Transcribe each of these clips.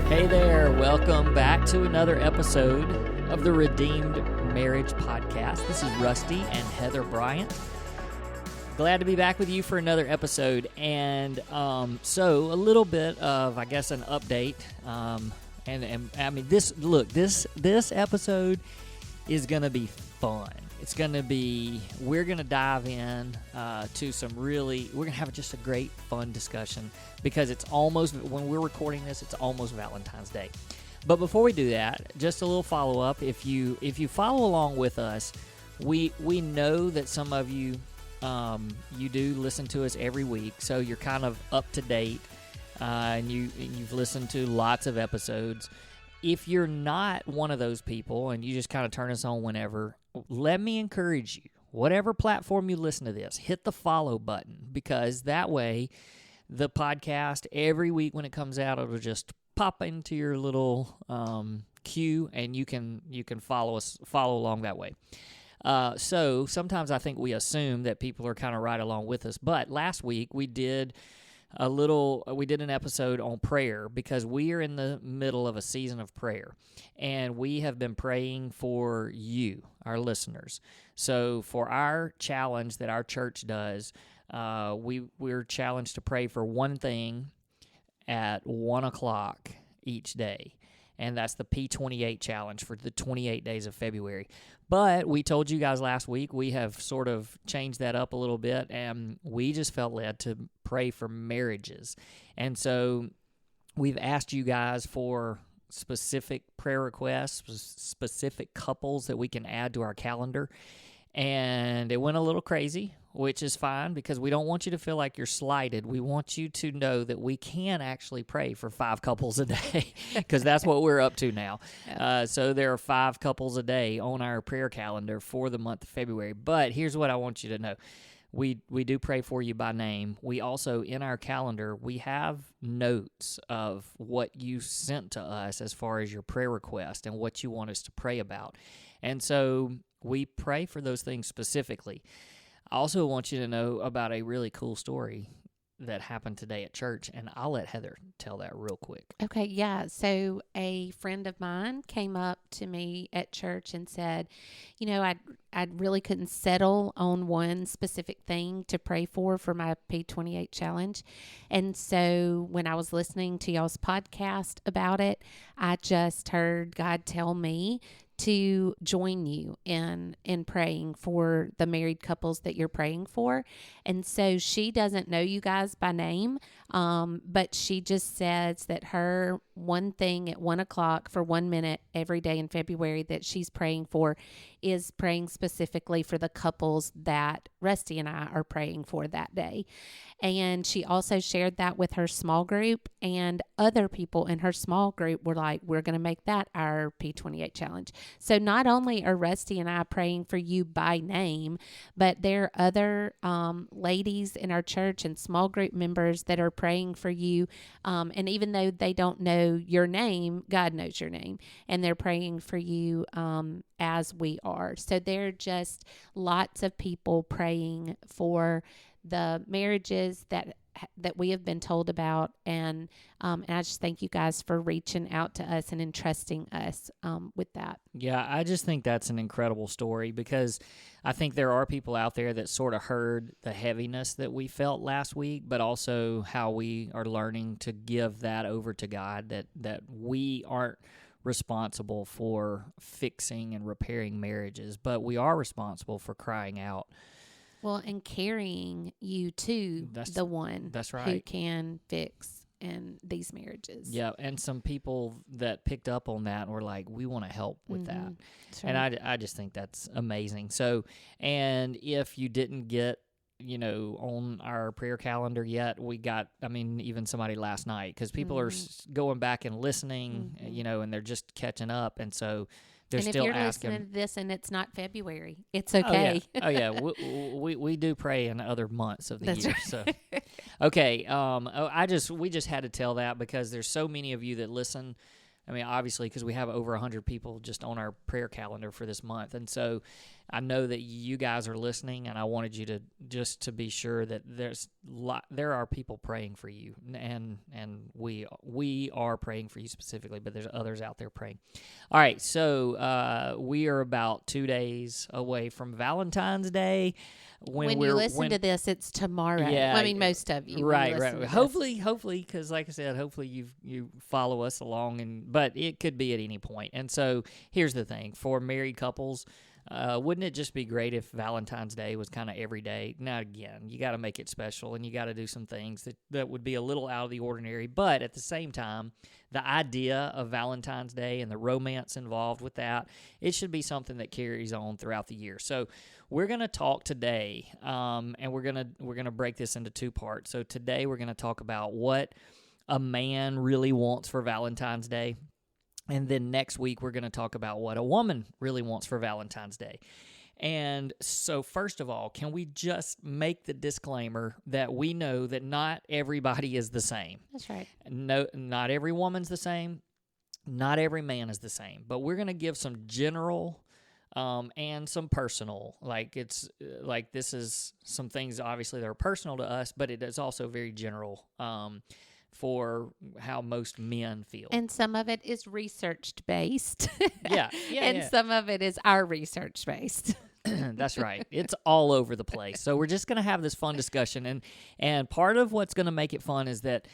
Hey there, welcome back to another episode of the Redeemed Marriage Podcast. This is Rusty and Heather Bryant. Glad to be back with you for another episode. And so a little bit of, I guess, an update. And I mean, this episode is going to be fun. It's going to be, we're going to dive in to some really, we're going to have just a great, fun discussion because it's almost, when we're recording this, it's almost Valentine's Day. But before we do that, just a little follow-up. If you follow along with us, we know that some of you, you do listen to us every week, so you're kind of up to date, and you've listened to lots of episodes. If you're not one of those people and you just kind of turn us on whenever, let me encourage you, whatever platform you listen to this, hit the follow button, because that way the podcast every week when it comes out, it'll just pop into your little queue and you can follow along that way. So sometimes I think we assume that people are kind of right along with us, but last week we did an episode on prayer because we are in the middle of a season of prayer, and we have been praying for you, our listeners. So for our challenge that our church does, we're challenged to pray for one thing at 1 o'clock each day, and that's the P28 challenge for the 28 days of February. But we told you guys last week we have sort of changed that up a little bit, and we just felt led to pray for marriages. And so we've asked you guys for specific prayer requests, specific couples that we can add to our calendar. And it went a little crazy, which is fine because we don't want you to feel like you're slighted. We want you to know that we can actually pray for 5 couples a day because that's what we're up to now. So there are 5 couples a day on our prayer calendar for the month of February. But here's what I want you to know. We do pray for you by name. We also, in our calendar, we have notes of what you sent to us as far as your prayer request and what you want us to pray about. And so we pray for those things specifically. I also want you to know about a really cool story that happened today at church, and I'll let Heather tell that real quick. Okay, yeah. So a friend of mine came up to me at church and said, you know, I really couldn't settle on one specific thing to pray for my P28 challenge. And so when I was listening to y'all's podcast about it, I just heard God tell me to join you in praying for the married couples that you're praying for. And so she doesn't know you guys by name, but she just says that her one thing at 1 o'clock for 1 minute every day in February that she's praying for is praying specifically for the couples that Rusty and I are praying for that day. And she also shared that with her small group, and other people in her small group were like, we're going to make that our P28 challenge. So not only are Rusty and I praying for you by name, but there are other ladies in our church and small group members that are praying for you. And even though they don't know your name, God knows your name, and they're praying for you as we are. So there are just lots of people praying for the marriages that we have been told about, and I just thank you guys for reaching out to us and entrusting us with that. Yeah, I just think that's an incredible story because I think there are people out there that sort of heard the heaviness that we felt last week, but also how we are learning to give that over to God, that we aren't responsible for fixing and repairing marriages, but we are responsible for crying out. Well, and carrying you to the one that's right. who can fix these marriages. Yeah, and some people that picked up on that were like, we want to help with that. Right. And I just think that's amazing. So, and if you didn't get, on our prayer calendar yet, we got, even somebody last night, because people are going back and listening, and they're just catching up. And so they're still asking. And if you're listening to this and it's not February, it's okay. Oh, yeah. We do pray in other months of the year. Right. So, okay. We just had to tell that because there's so many of you that listen. Obviously, because we have over 100 people just on our prayer calendar for this month. And so I know that you guys are listening, and I wanted you to just to be sure that there are people praying for you, and we are praying for you specifically, but there's others out there praying. All right, so we are about 2 days away from Valentine's Day. When you listen to this, it's tomorrow. Yeah, I mean, most of you. Right. Hopefully, because like I said, hopefully you follow us along, but it could be at any point. And so here's the thing: for married couples, wouldn't it just be great if Valentine's Day was kind of every day? Now, again, you got to make it special, and you got to do some things that would be a little out of the ordinary. But at the same time, the idea of Valentine's Day and the romance involved with that, it should be something that carries on throughout the year. So we're going to talk today, and we're gonna break this into 2 parts. So today we're going to talk about what a man really wants for Valentine's Day. And then next week, we're going to talk about what a woman really wants for Valentine's Day. And so first of all, can we just make the disclaimer that we know that not everybody is the same? That's right. No, not every woman's the same. Not every man is the same. But we're going to give some general and some personal. This is some things, obviously, that are personal to us, but it is also very general for how most men feel. And some of it is research-based. Yeah. And some of it is our research-based. That's right. It's all over the place. So we're just going to have this fun discussion. And part of what's going to make it fun is that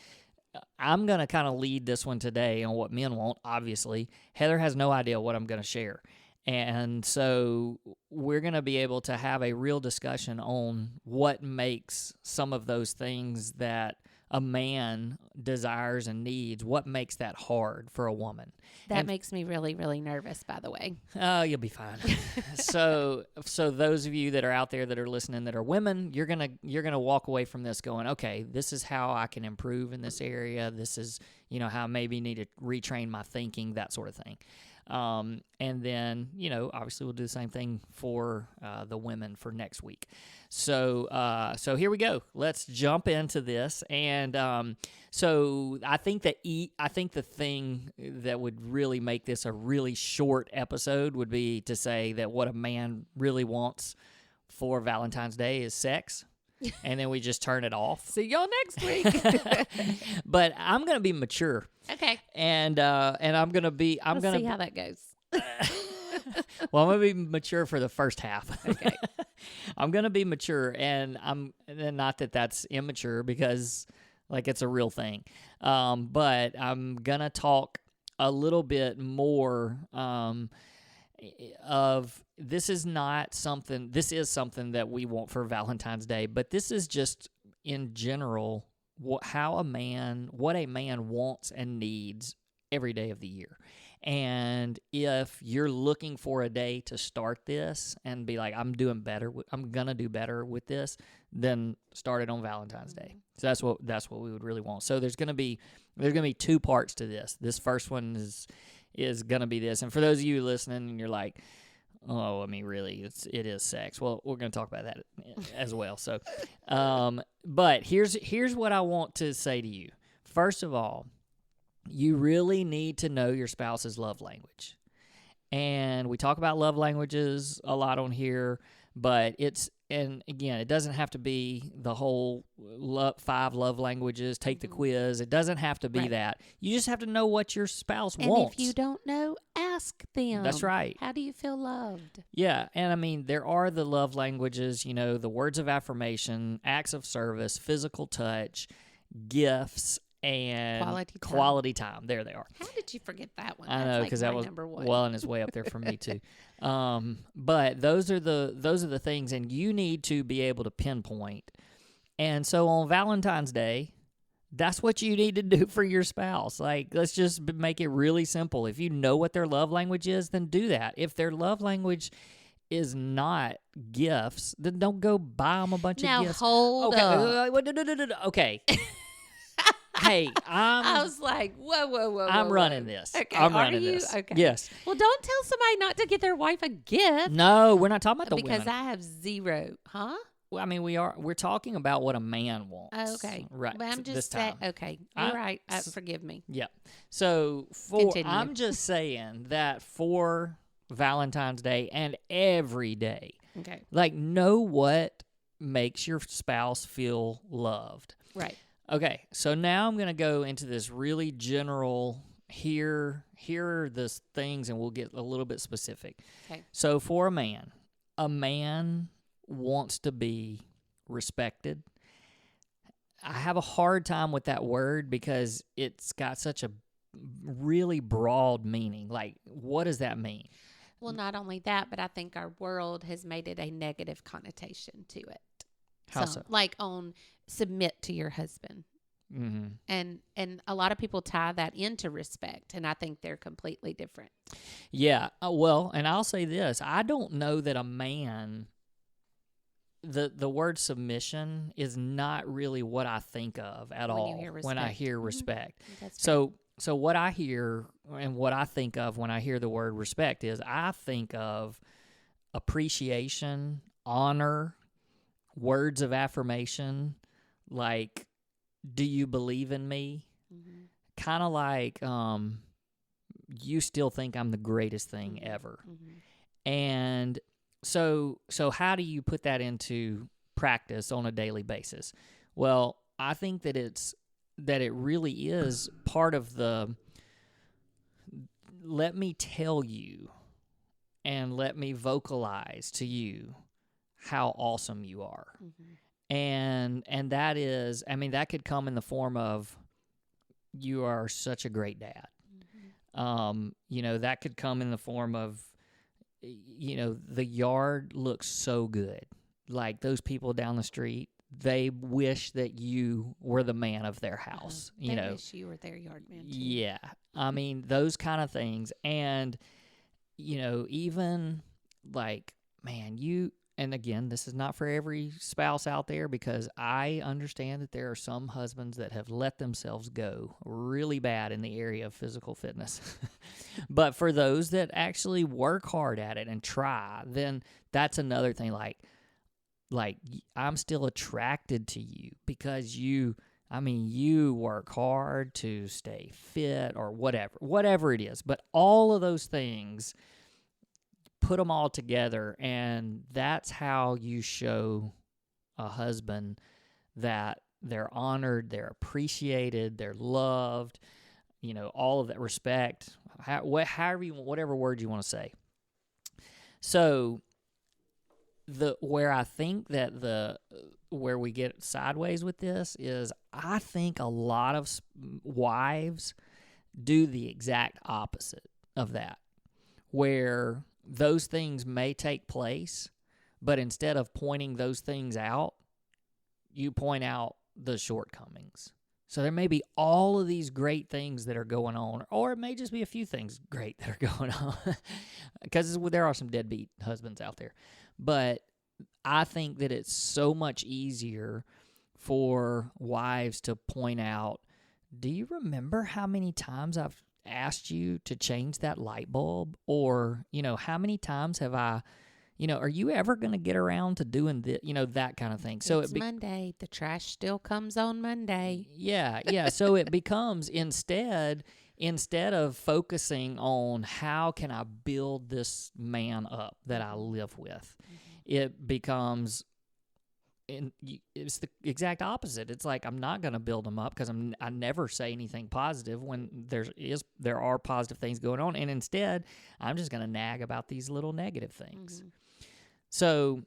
I'm going to kind of lead this one today on what men want, obviously. Heather has no idea what I'm going to share. And so we're going to be able to have a real discussion on what makes some of those things that a man desires and needs, what makes that hard for a woman. That makes me really, really nervous, by the way. Oh, you'll be fine. So those of you that are out there that are listening that are women, you're gonna walk away from this going, okay, this is how I can improve in this area. This is, how I maybe need to retrain my thinking, that sort of thing. And then, obviously we'll do the same thing for the women for next week. So here we go. Let's jump into this. And so I think the thing that would really make this a really short episode would be to say that what a man really wants for Valentine's Day is sex. And then we just turn it off. See y'all next week. But I'm going to be mature. Okay. And I'm going to be... Let's see how that goes. Well, I'm going to be mature for the first half. Okay. I'm going to be mature, and not that that's immature because, it's a real thing. But I'm going to talk a little bit more of... This is something that we want for Valentine's Day, but this is just in general what a man wants and needs every day of the year. And if you're looking for a day to start this and be like, I'm going to do better with this, then start it on Valentine's Day. So that's what we would really want. So there's going to be 2 parts to this. This first one is going to be this. And for those of you listening and you're like, oh, I mean, really, it is sex. Well, we're going to talk about that as well. So, but here's what I want to say to you. First of all, you really need to know your spouse's love language. And we talk about love languages a lot on here, but and again, it doesn't have to be the whole 5 love languages, take the quiz. It doesn't have to be that. You just have to know what your spouse wants. And if you don't know, ask them. That's right. How do you feel loved? Yeah, and I mean, there are the love languages, the words of affirmation, acts of service, physical touch, gifts, and quality time. There they are. How did you forget that one? I know, because that was number 1. Well, and it's way up there for me too. But those are the things, and you need to be able to pinpoint. And so on Valentine's Day, that's what you need to do for your spouse. Let's just make it really simple. If you know what their love language is, then do that. If their love language is not gifts, then don't go buy them a bunch of gifts. Now hold up. Okay. Hey, I was like, whoa. I'm running this. Okay, I'm running this. Okay. Yes. Well, don't tell somebody not to get their wife a gift. No, we're not talking about the because women. I have 0. Huh? Well, I mean, we're talking about what a man wants. Oh, okay. Right. But I'm just saying. Okay. You're right. Forgive me. Yeah. So Continue. I'm just saying that for Valentine's Day, and every day. Okay. Like, know what makes your spouse feel loved. Right. Okay, so now I'm going to go into this really general, here are the things, and we'll get a little bit specific. Okay. So for a man wants to be respected. I have a hard time with that word because it's got such a really broad meaning. Like, what does that mean? Well, not only that, but I think our world has made it a negative connotation to it. How so? Like on submit to your husband. Mm-hmm. And a lot of people tie that into respect, and I think they're completely different. Yeah. Well, and I'll say this. I don't know that a man, the word submission is not really what I think of at all when I hear respect. Mm-hmm. So what I hear and what I think of when I hear the word respect is I think of appreciation, honor, words of affirmation, like, do you believe in me? Mm-hmm. Kind of like, you still think I'm the greatest thing ever. Mm-hmm. And so how do you put that into practice on a daily basis? Well, I think that it really is part of the let me tell you and let me vocalize to you how awesome you are. Mm-hmm. And that is, I mean, that could come in the form of you are such a great dad. Mm-hmm. That could come in the form of, the yard looks so good. Like those people down the street, they wish that you were the man of their house. They wish you were their yard man too. Yeah. I mean, those kind of things. And, even like, man, and again, this is not for every spouse out there because I understand that there are some husbands that have let themselves go really bad in the area of physical fitness. But for those that actually work hard at it and try, then that's another thing. Like I'm still attracted to you because you work hard to stay fit or whatever it is. But all of those things, put them all together, and that's how you show a husband that they're honored, they're appreciated, they're loved, all of that respect, whatever word you want to say. So where I think that where we get sideways with this is I think a lot of wives do the exact opposite of that, where those things may take place, but instead of pointing those things out, you point out the shortcomings. So there may be all of these great things that are going on, or it may just be a few things great that are going on, because there are some deadbeat husbands out there. But I think that it's so much easier for wives to point out, do you remember how many times I've asked you to change that light bulb? Or, how many times have I, are you ever going to get around to doing this, that kind of thing. So it's Monday. The trash still comes on Monday. Yeah. So it becomes instead of focusing on how can I build this man up that I live with, it becomes, it's the exact opposite. It's like I'm not going to build them up because I never say anything positive when there are positive things going on, and instead I'm just going to nag about these little negative things. Mm-hmm. So,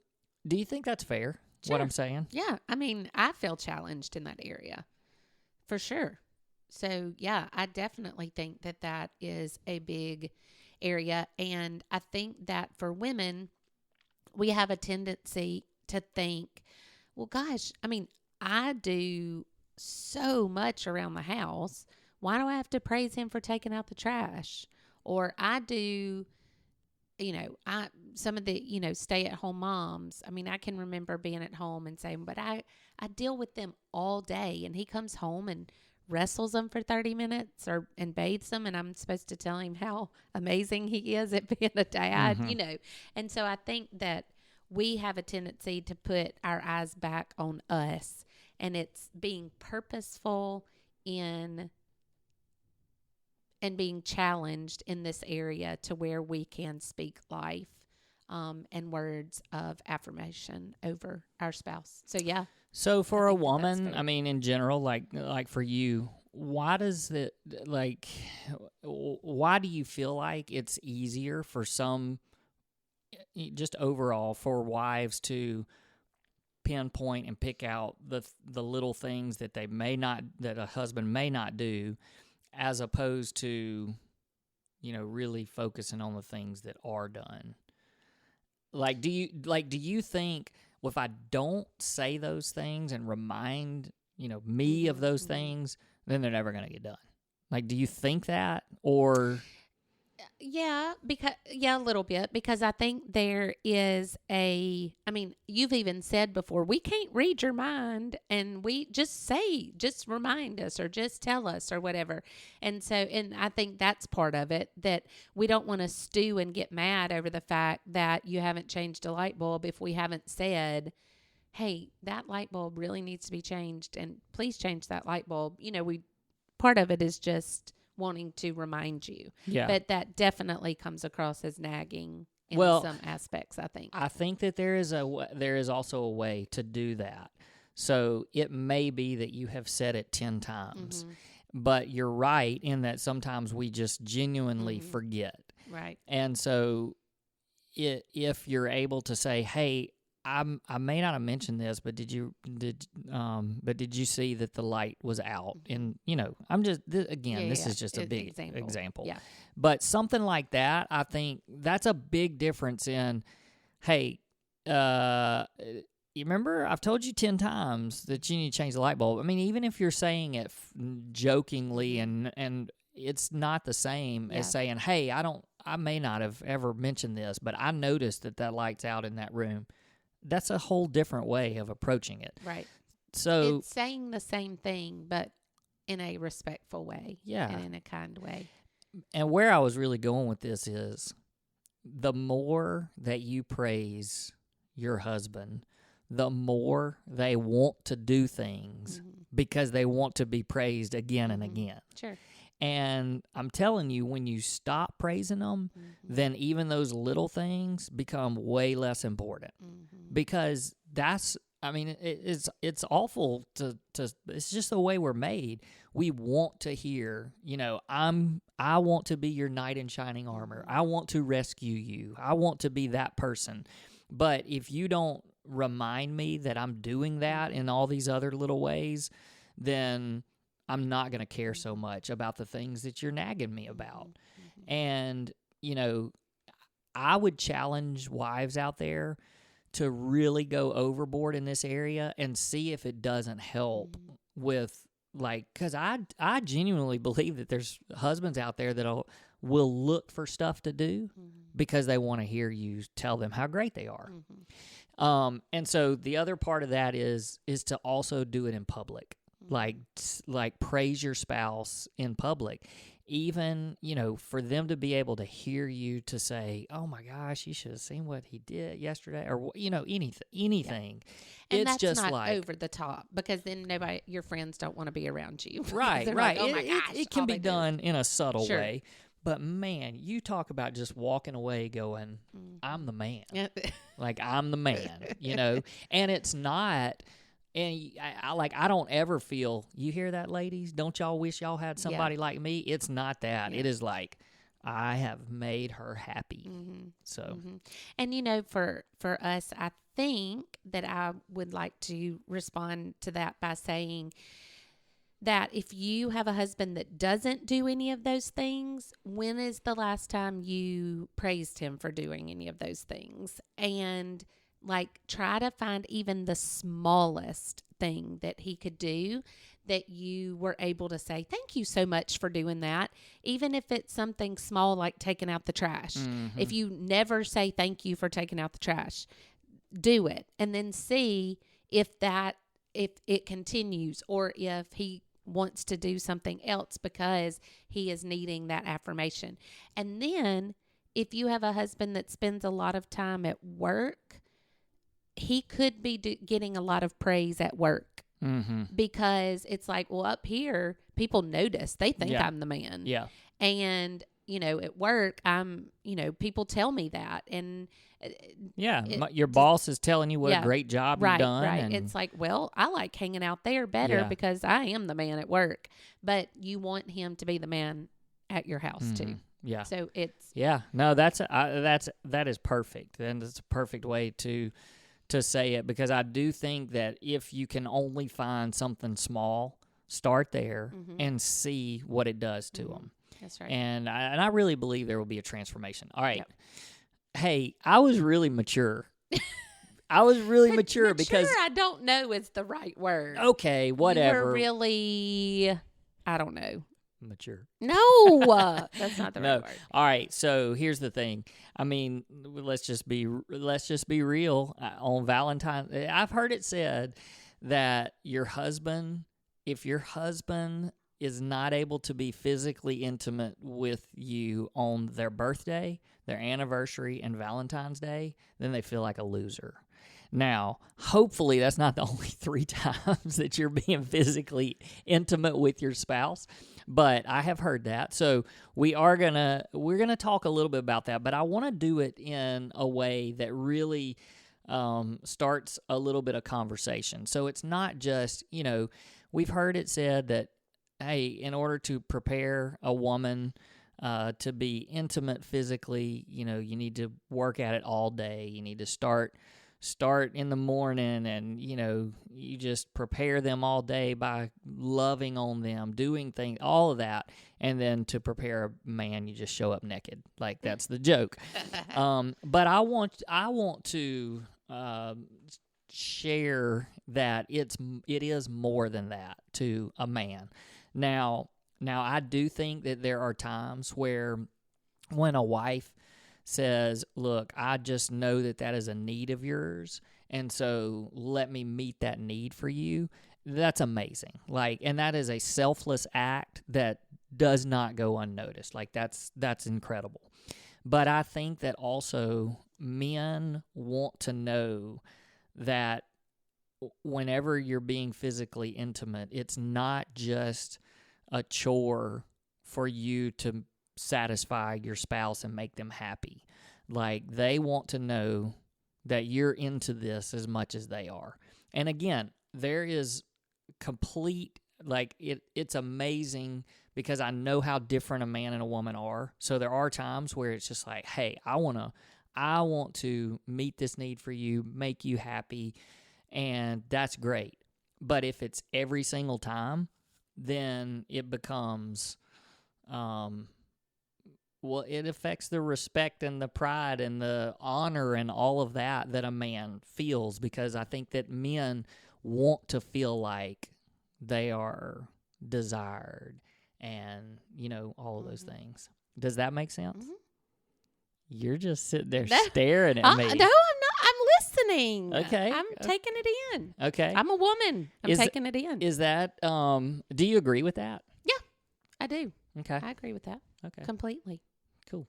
do you think that's fair? Sure. What I'm saying? Yeah, I mean, I feel challenged in that area, for sure. So, yeah, I definitely think that is a big area, and I think that for women, we have a tendency to think, well, gosh, I mean, I do so much around the house. Why do I have to praise him for taking out the trash? Or I do, some of the, stay-at-home moms. I mean, I can remember being at home and saying, but I deal with them all day. And he comes home and wrestles them for 30 minutes and bathes them. And I'm supposed to tell him how amazing he is at being a dad, And so I think that we have a tendency to put our eyes back on us, and it's being purposeful in and being challenged in this area to where we can speak life and words of affirmation over our spouse. So, yeah. So for a think that's woman, fair. I mean, in general, like for you, why does it, why do you feel like it's easier for some, just overall, for wives to pinpoint and pick out the little things that that a husband may not do, as opposed to, really focusing on the things that are done? Like, do you think, well, if I don't say those things and remind, me of those things, then they're never going to get done? Like, do you think that? Or Yeah, a little bit, because I think there is you've even said before, we can't read your mind, and we just remind us or just tell us or whatever. And I think that's part of it, that we don't want to stew and get mad over the fact that you haven't changed a light bulb if we haven't said, hey, that light bulb really needs to be changed, and please change that light bulb. Part of it is just wanting to remind you. Yeah. But that definitely comes across as nagging in some aspects, I think. I think that there is also a way to do that. So it may be that you have said it 10 times, but you're right in that sometimes we just genuinely forget. Right. And so if you're able to say, hey, I may not have mentioned this, but did you see that the light was out? And I'm just this is just a big example. Yeah. But something like that, I think that's a big difference in, hey, you remember I've told you 10 times that you need to change the light bulb. I mean, even if you're saying it jokingly and it's not the same as saying, hey, I may not have ever mentioned this, but I noticed that light's out in that room. That's a whole different way of approaching it. Right. So it's saying the same thing, but in a respectful way. Yeah. And in a kind way. And where I was really going with this is, the more that you praise your husband, the more they want to do things because they want to be praised again and again. Sure. And I'm telling you, when you stop praising them, then even those little things become way less important. Because it's awful to it's just the way we're made. We want to hear, I want to be your knight in shining armor. I want to rescue you. I want to be that person. But if you don't remind me that I'm doing that in all these other little ways, then I'm not going to care so much about the things that you're nagging me about. And, I would challenge wives out there to really go overboard in this area and see if it doesn't help with, because I genuinely believe that there's husbands out there that will look for stuff to do because they want to hear you tell them how great they are. And so the other part of that is to also do it in public. Like praise your spouse in public, even, for them to be able to hear you to say, oh my gosh, you should have seen what he did yesterday, or, anything. And it's that's just not like over the top, because then your friends don't want to be around you. Right. Like, oh my gosh, it can be done in a subtle Sure. way. But man, you talk about just walking away going, I'm the man. Like, I'm the man, and it's not. And I don't ever feel, you hear that, ladies? Don't y'all wish y'all had somebody like me? It's not that. It is like, I have made her happy. So, and for us, I think that I would like to respond to that by saying that if you have a husband that doesn't do any of those things, when is the last time you praised him for doing any of those things? And try to find even the smallest thing that he could do that you were able to say, thank you so much for doing that. Even if it's something small, like taking out the trash. If you never say thank you for taking out the trash, do it. And then see if it continues, or if he wants to do something else because he is needing that affirmation. And then if you have a husband that spends a lot of time at work, he could be getting a lot of praise at work because it's like, well, up here, people notice. They think I'm the man. Yeah. And, at work, people tell me that. And your boss is telling you what a great job you've done. Right. And It's like, well, I like hanging out there better because I am the man at work. But you want him to be the man at your house too. Yeah. So it's no, that is perfect, and it's a perfect way to say it, because I do think that if you can only find something small, start there and see what it does to them. That's right. And I really believe there will be a transformation. All right. Yep. Hey, I was really mature. I was really mature because I don't know is the right word. Okay, whatever. You were really, I don't know. Mature. No, that's not the right word. All right, so here's the thing. I mean, let's just be real. On Valentine, I've heard it said that if your husband is not able to be physically intimate with you on their birthday, their anniversary, and Valentine's Day, then they feel like a loser. Now, hopefully that's not the only 3 times that you're being physically intimate with your spouse, but I have heard that. So we're gonna talk a little bit about that, but I want to do it in a way that really starts a little bit of conversation. So it's not just, we've heard it said that, hey, in order to prepare a woman to be intimate physically, you need to work at it all day. You need to start in the morning, and you just prepare them all day by loving on them, doing things, all of that. And then to prepare a man, you just show up naked. Like, that's the joke. But I want to share that it is more than that to a man. Now I do think that there are times where when a wife says, look, I just know that is a need of yours, and so let me meet that need for you, that's amazing. Like, and that is a selfless act that does not go unnoticed. Like, that's incredible. But I think that also men want to know that whenever you're being physically intimate, it's not just a chore for you to satisfy your spouse and make them happy. Like, they want to know that you're into this as much as they are. And again, there is complete, like, it's amazing because I know how different a man and a woman are. So there are times where it's just like, hey, I want to meet this need for you, make you happy, and that's great. But if it's every single time, then it becomes it affects the respect and the pride and the honor and all of that a man feels, because I think that men want to feel like they are desired and, all of those things. Does that make sense? Mm-hmm. You're just sitting there staring at me. No, I'm not. I'm listening. Okay. I'm taking it in. Okay. I'm a woman. I'm taking it in. Is that, do you agree with that? Yeah, I do. Okay. I agree with that. Okay. Completely. Cool.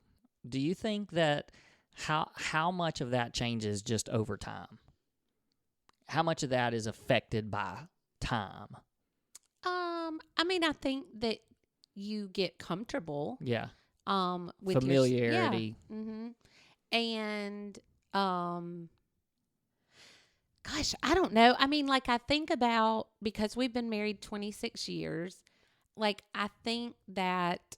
Do you think that how much of that changes just over time? How much of that is affected by time? I think that you get comfortable. Yeah. With familiarity. Yeah. Mm-hmm. And gosh, I don't know. I think about, because we've been married 26 years, like, I think that,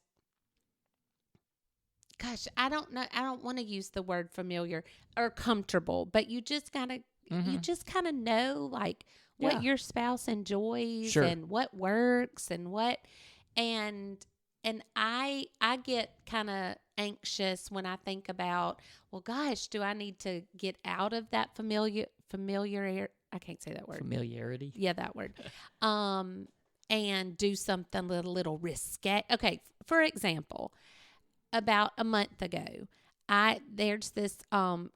gosh, I don't know. I don't want to use the word familiar or comfortable, but you just kind of know, like, what your spouse enjoys and what works and what, and I get kind of anxious when I think about, well, gosh, do I need to get out of that familiar? I can't say that word. Familiarity. Yeah, that word. And do something a little risque. Okay, for example, about a month ago, there's this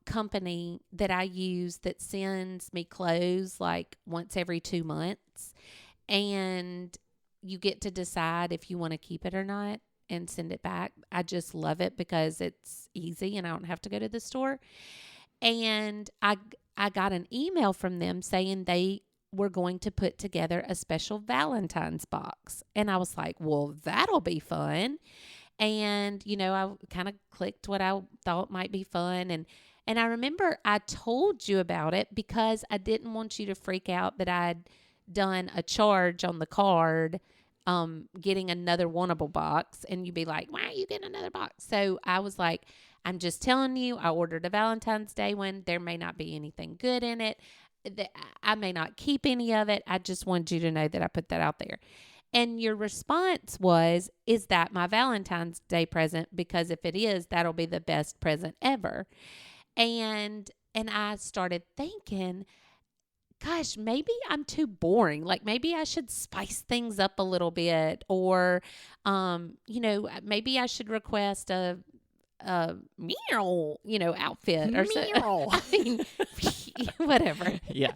company that I use that sends me clothes like once every 2 months, and you get to decide if you want to keep it or not and send it back. I just love it because it's easy and I don't have to go to the store. And I got an email from them saying they were going to put together a special Valentine's box. And I was like, well, that'll be fun. And, I kind of clicked what I thought might be fun. And I remember I told you about it because I didn't want you to freak out that I'd done a charge on the card, getting another Wannable box. And you'd be like, why are you getting another box? So I was like, I'm just telling you, I ordered a Valentine's Day one. There may not be anything good in it. I may not keep any of it. I just wanted you to know that I put that out there. And your response was, is that my Valentine's Day present? Because if it is, that'll be the best present ever. And I started thinking, gosh, maybe I'm too boring. Like maybe I should spice things up a little bit, or, maybe I should request a meow, outfit or so. I mean, whatever. Yeah.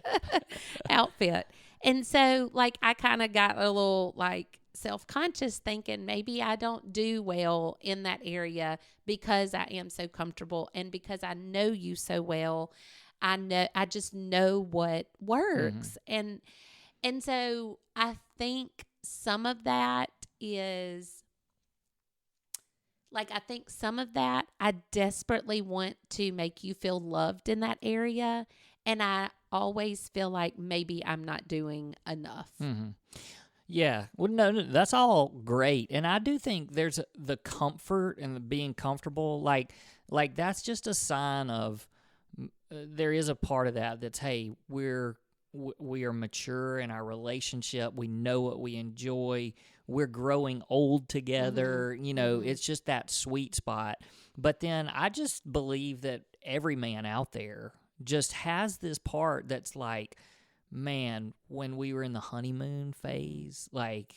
Outfit. And so like I kind of got a little like self-conscious thinking maybe I don't do well in that area because I am so comfortable and because I know you so well. I just know what works. And so I think some of that is like, I think some of that I desperately want to make you feel loved in that area. And I always feel like maybe I'm not doing enough. Yeah. Well, no, that's all great. And I do think there's the comfort and the being comfortable. Like that's just a sign of there is a part of that that's, hey, we are mature in our relationship. We know what we enjoy. We're growing old together. It's just that sweet spot. But then I just believe that every man out there just has this part that's like, man, when we were in the honeymoon phase, like,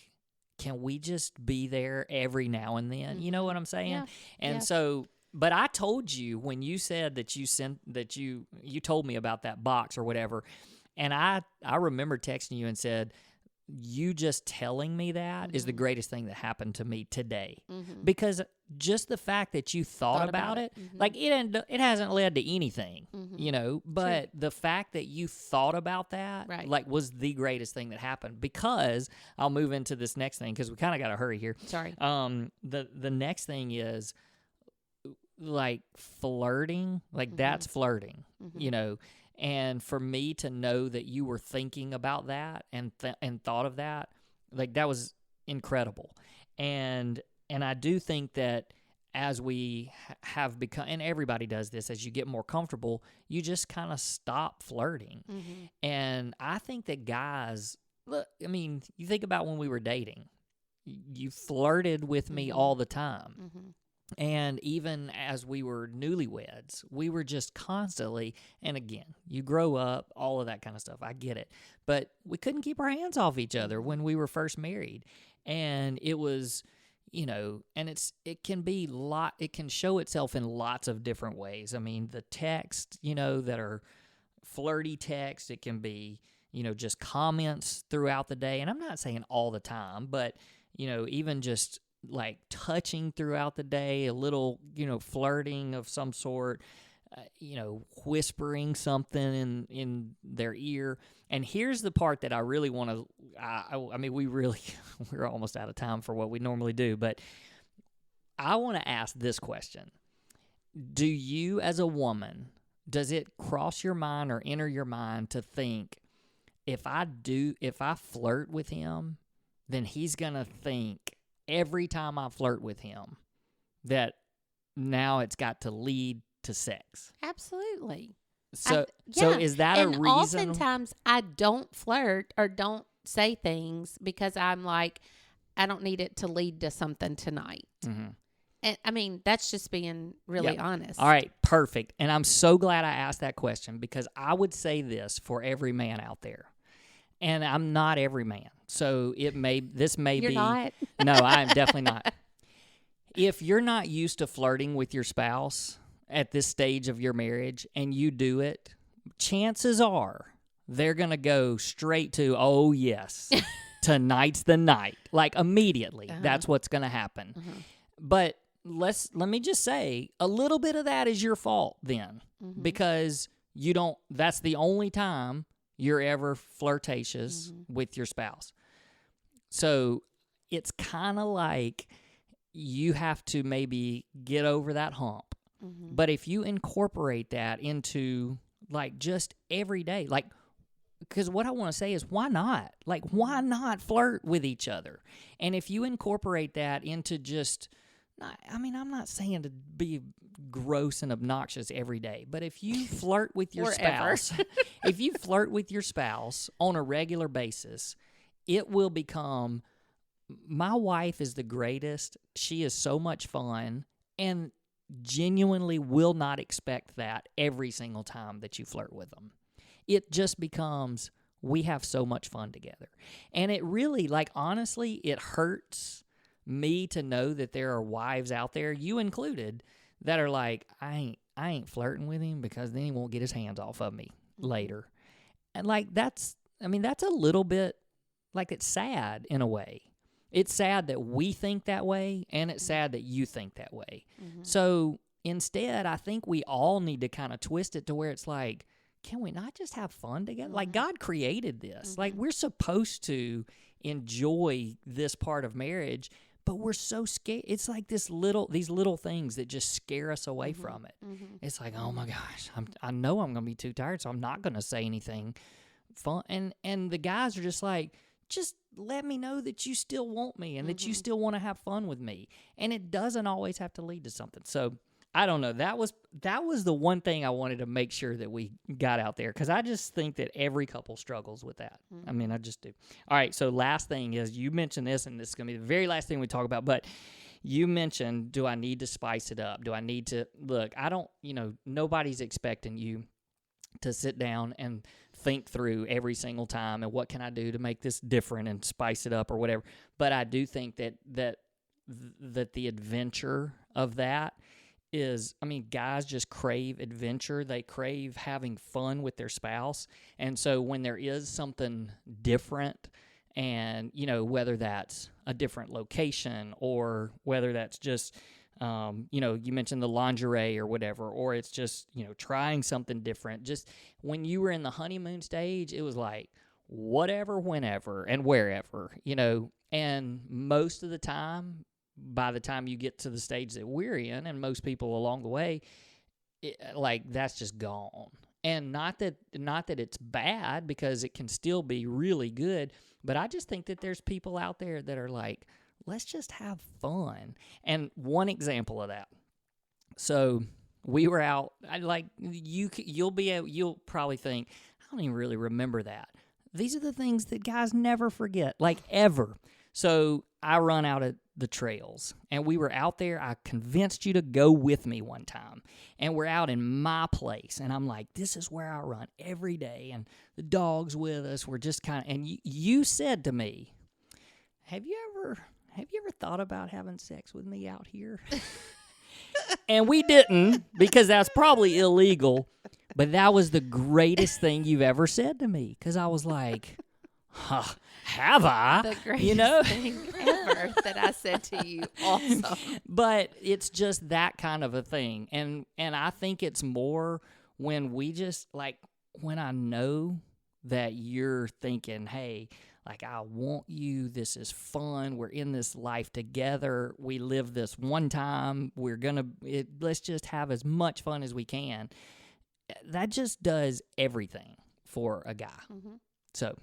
can we just be there every now and then? You know what I'm saying? Yeah. And so, but I told you when you said that you told me about that box or whatever, and I remember texting you and said, you just telling me that is the greatest thing that happened to me today. Because just the fact that you thought about it, like it hasn't led to anything, but the fact that you thought about that, like, was the greatest thing that happened. Because I'll move into this next thing because we kind of got to hurry here. Sorry. The next thing is like flirting, like that's flirting, And for me to know that you were thinking about that and thought of that, like that was incredible. And I do think that as we have become, and everybody does this, as you get more comfortable, you just kind of stop flirting. And I think that guys, look, I mean, you think about when we were dating, you flirted with me all the time. And even as we were newlyweds, we were just constantly, and again, you grow up, all of that kind of stuff. I get it. But we couldn't keep our hands off each other when we were first married. And it was, and it can show itself in lots of different ways. I mean, the text, that are flirty text, it can be, just comments throughout the day. And I'm not saying all the time, but, even just like touching throughout the day, a little, flirting of some sort, whispering something in their ear. And here's the part that I really want to, I mean, we're almost out of time for what we normally do, but I want to ask this question. Do you, as a woman, does it cross your mind or enter your mind to think, if I flirt with him, then he's going to think every time I flirt with him that now it's got to lead to sex? Absolutely. So is that a reason? Oftentimes I don't flirt or don't say things because I'm like, I don't need it to lead to something tonight. And I mean, that's just being really honest. All right, perfect. And I'm so glad I asked that question, because I would say this for every man out there. And I'm not every man. So this may You're be. not? No, I am definitely not. If you're not used to flirting with your spouse at this stage of your marriage and you do it, chances are they're going to go straight to, oh, yes, tonight's the night. Like immediately. That's what's going to happen. But let me just say, a little bit of that is your fault then, because that's the only time you're ever flirtatious with your spouse. So it's kind of like you have to maybe get over that hump. Mm-hmm. But if you incorporate that into like just every day, like, because what I want to say is, why not? Like, why not flirt with each other? And if you incorporate that into just, I mean, I'm not saying to be gross and obnoxious every day, but if you flirt with your spouse, if you flirt with your spouse on a regular basis, it will become, my wife is the greatest. She is so much fun, and genuinely will not expect that every single time that you flirt with them. It just becomes, we have so much fun together. And it really, like, honestly, it hurts me to know that there are wives out there, you included, that are like, I ain't flirting with him because then he won't get his hands off of me later. And like, that's a little bit, like, it's sad in a way. It's sad that we think that way, and it's sad that you think that way. Mm-hmm. So instead, I think we all need to kind of twist it to where it's like, can we not just have fun together? Mm-hmm. Like, God created this. Mm-hmm. Like, we're supposed to enjoy this part of marriage, but we're so scared. It's like these little things that just scare us away from it. Mm-hmm. It's like, oh my gosh, I know I'm going to be too tired, so I'm not going to say anything fun. And the guys are just like, just let me know that you still want me and that you still want to have fun with me. And it doesn't always have to lead to something. So I don't know. That was the one thing I wanted to make sure that we got out there, because I just think that every couple struggles with that. Mm-hmm. I mean, I just do. All right, so last thing is, you mentioned this, and this is going to be the very last thing we talk about, but you mentioned, do I need to spice it up? Do I need to, look, I don't, nobody's expecting you to sit down and think through every single time and what can I do to make this different and spice it up or whatever. But I do think that the adventure of that is, I mean, guys just crave adventure. They crave having fun with their spouse. And so when there is something different, and, whether that's a different location or whether that's just, you mentioned the lingerie or whatever, or it's just, trying something different. Just when you were in the honeymoon stage, it was like whatever, whenever, and wherever, and most of the time, by the time you get to the stage that we're in, and most people along the way, that's just gone. And not that it's bad, because it can still be really good, but I just think that there's people out there that are like, let's just have fun. And one example of that, so we were out, you'll probably think, I don't even really remember that. These are the things that guys never forget, like ever. So I run out of the trails, and we were out there. I convinced you to go with me one time, and we're out in my place, and I'm like, this is where I run every day, and the dog's with us. We're just kind of, and you said to me, have you ever thought about having sex with me out here? And we didn't, because that's probably illegal, but that was the greatest thing you've ever said to me, because I was like, huh, have I? The greatest thing ever that I said to you. Awesome. But it's just that kind of a thing. And I think it's more when we just, like, when I know that you're thinking, hey, like, I want you, this is fun, we're in this life together, we live this one time, let's just have as much fun as we can. That just does everything for a guy. Mm-hmm. So,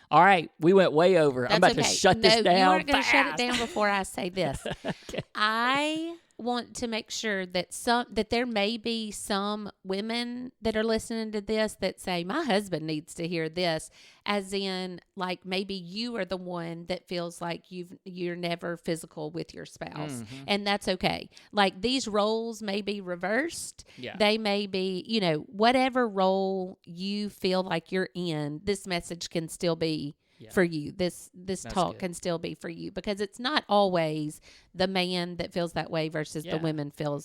all right, we went way over. That's I'm about okay. to shut this down. You weren't going to shut it down before I say this. Okay. I want to make sure that there may be some women that are listening to this that say, my husband needs to hear this, as in, like, maybe you are the one that feels like you're never physical with your spouse. Mm-hmm. And that's okay. Like, these roles may be reversed. Yeah. They may be, whatever role you feel like you're in, this message can still be for you. This talk can still be for you, because it's not always the man that feels that way versus the women feel.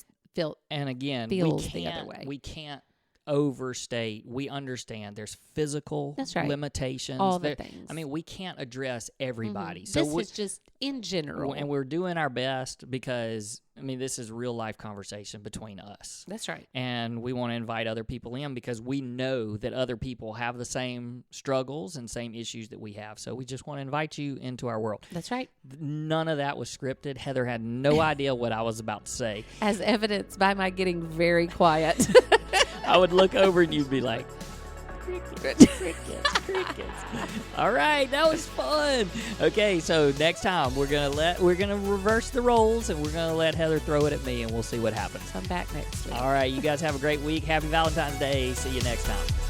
And again, the other way. We can't overstate. We understand there's physical That's right. limitations. All the things. I mean, we can't address everybody. Mm-hmm. So this is just in general. And we're doing our best because, I mean, this is real life conversation between us. That's right. And we want to invite other people in because we know that other people have the same struggles and same issues that we have. So we just want to invite you into our world. That's right. None of that was scripted. Heather had no idea what I was about to say. As evidenced by my getting very quiet. I would look over and you'd be like, crickets. All right, that was fun. Okay, so next time we're gonna reverse the roles and we're gonna let Heather throw it at me and we'll see what happens. I'm back next week. All right, you guys have a great week. Happy Valentine's Day. See you next time.